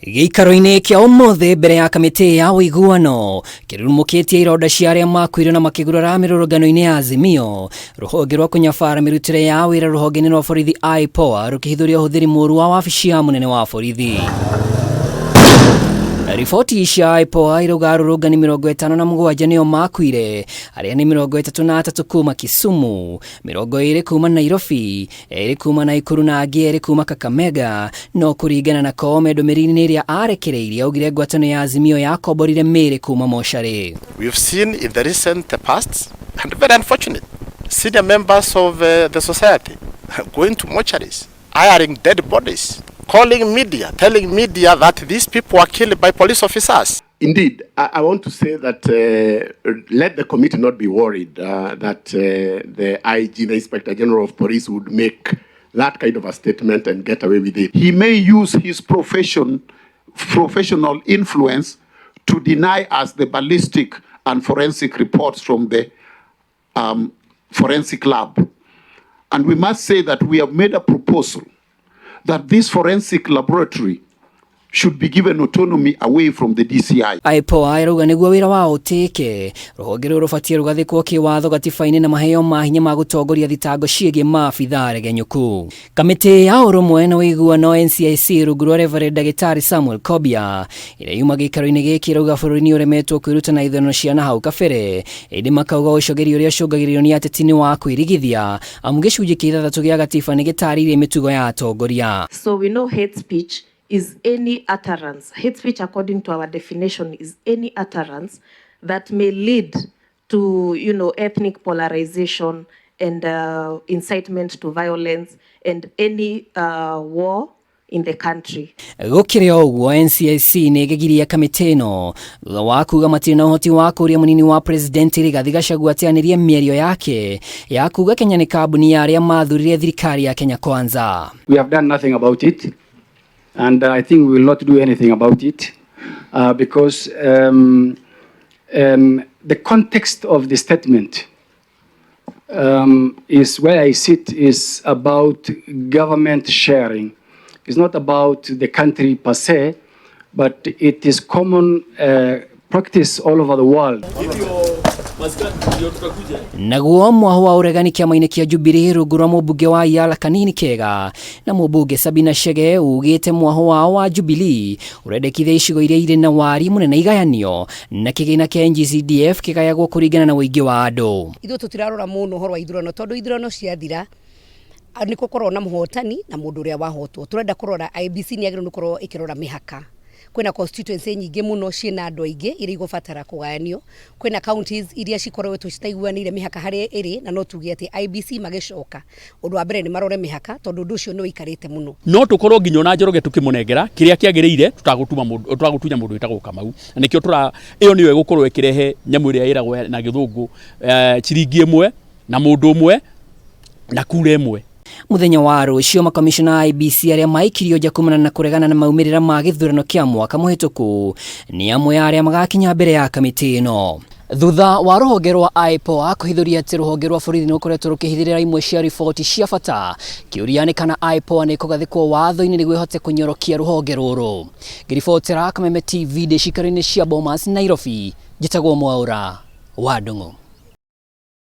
GIIKARO-INI kia ũmũthĩ mbere ya kamĩtĩ ya WUIGUANO kĩrurumũkĩtie ironda cia arĩa makuire na makĩgurara mĩrũrũngano-inĩ ya Azimio. Rũhonge rwa kũnyabara mĩrutĩre ya wĩra rũhonge-inĩ rwa borithi IPOA rũkĩhithũria ũhũthĩri mũũru wa wabici ya mũnene wa borithi. Riboti cia IPOA irauga arũrũngani 57 nĩo makuire, arĩa nĩ 33 kuma Kisumu, 20 kuma Nairobi, 2 kuma Nakuru na angĩ 2 kuma Kakamega. No kũringana na Koome ndũmĩrĩri-inĩ ĩrĩa arekereirie augire ngwatanĩro ya Azimio yakomborire mĩĩrĩ kuma mocarĩ. We've seen in the recent past, and very unfortunate, senior members of the society going to mortuaries, hiring dead bodies, calling media, telling media that these people were killed by police officers. Indeed, I want to say that let the committee not be worried that the IG, the Inspector General of Police, would make that kind of a statement and get away with it. He may use his professional influence to deny us the ballistic and forensic reports from the forensic lab. And we must say that we have made a proposal that this forensic laboratory should be given autonomy away from the DCI. IPOA irauga nĩguo wĩra wa ũtĩke, rũhonge rũrũ rũbatiĩ rũgathĩkwo kĩwatho gatiba-inĩ na maheo ma hinya ma gũtongoria thitango ciĩgiĩ maabitha aregenyũku. Kamĩtĩ ya ũrũmwe na ũiguano NCIC rungu rwa Reverend Ndagĩtarĩ Samuel Kobia ĩrĩa yuma gĩikaro-inĩ gĩkĩ irauga bũrũri nĩ ũremetwo kwĩruta na ithurano cia nahau kabere, ĩndĩ makauga ũcogeri ũrĩa ũcũngagĩrĩrio nĩ ateti nĩ wa kwĩrigithia, amu gĩcunjĩ kĩa 3 gĩa gatiba nĩ gĩtarĩirie mĩtugo ya atongoria. So we know hate speech is any utterance. Hate speech, according to our definition, is any utterance that may lead to, ethnic polarization and incitement to violence and any war in the country. Gũkĩrĩ ũguo NCIC nĩ ĩgegirie kamĩtĩ ĩno thutha wa kuuga matirĩ na ũhoti wa kũũria mũnini wa president Rigathi Gachagua ateanĩrie mĩario yake ya kuuga Kenya nĩ kambuni ya arĩa mathurire thirikari ya Kenya Kwanza. We have done nothing about it. And I think we will not do anything about it because the context of the statement is where I sit is about government sharing. It's not about the country per se, but it is common practice all over the world. Naguo mwaho wa ũregani kĩama-inĩ kĩa Jubilee rungu rwa mũmbunge wa Yala Kanini Kega na mũmbunge Sabina Chege ugĩte mwaho wao wa Jubilee ũrendekithia icigo iria irĩ na wari mũnene igayanio na kĩgĩna kĩa NGCDF kĩgayagwo kũringana na ũingĩ wa andũ. Ithuĩ tũtirarora mũno ũhoro wa ithurano tondũ ithurano ciathira nĩ gũkorwo na mũhotani na mũndũ ũrĩa wahotwo. Tũrenda kũrora IBC nĩ yagĩrĩirwo gũkorwo ĩkĩrora mĩhaka. Kwĩna constituency nyingĩ mũno ciĩna andũ aingĩ iria igũbatara kũgayanio. Kwĩna counties iria cikoretwo citaiguanĩire mĩhaka harĩa ĩrĩ na no tuge atĩ IBC magĩcoka. Ũndũ wa mbere nĩ marore mĩhaka tondũ ũndũ ũcio nĩ ũikarĩte mũno. No tũkorwo nginya na Njoroge tũkĩmũnengera kĩrĩa kĩagĩrĩire tũtagũtunya mũndũ wĩtagwo Kamau. Na nĩkĩo ĩyo nĩyo ĩgũkorwo ĩkĩrehe nyamũ ĩrĩa ĩragwo na gĩthũngũ ciringi ĩmwe na mũndũ ũmwe na kura ĩmwe. Muthenya wa rũciũ makomishona a IBC arĩa maikirio nja kumana na kũregana na maumĩrĩra ma gĩthurano kĩa mwaka mũhĩtũku nĩ amwe ya arĩa magakinya mbere ya kamĩtĩ ĩno. Thutha wa rũhonge rwa IPOA kũhithũria atĩ rũhonge rwa borithi nĩ rũkoretwo rũkĩhithĩrĩra imwe cia riboti cia bata, kĩũria nĩ kana IPOA nĩ kũgathĩkwo watho-inĩ nĩguo ĩhote kũnyorokia rũhonge rũrũ. Ngĩribotera Kameme TV ndĩ ciikaro-inĩ cia BOMAS Nairobi, njĩtagwo Mwaũra wa Ndũng'ũ.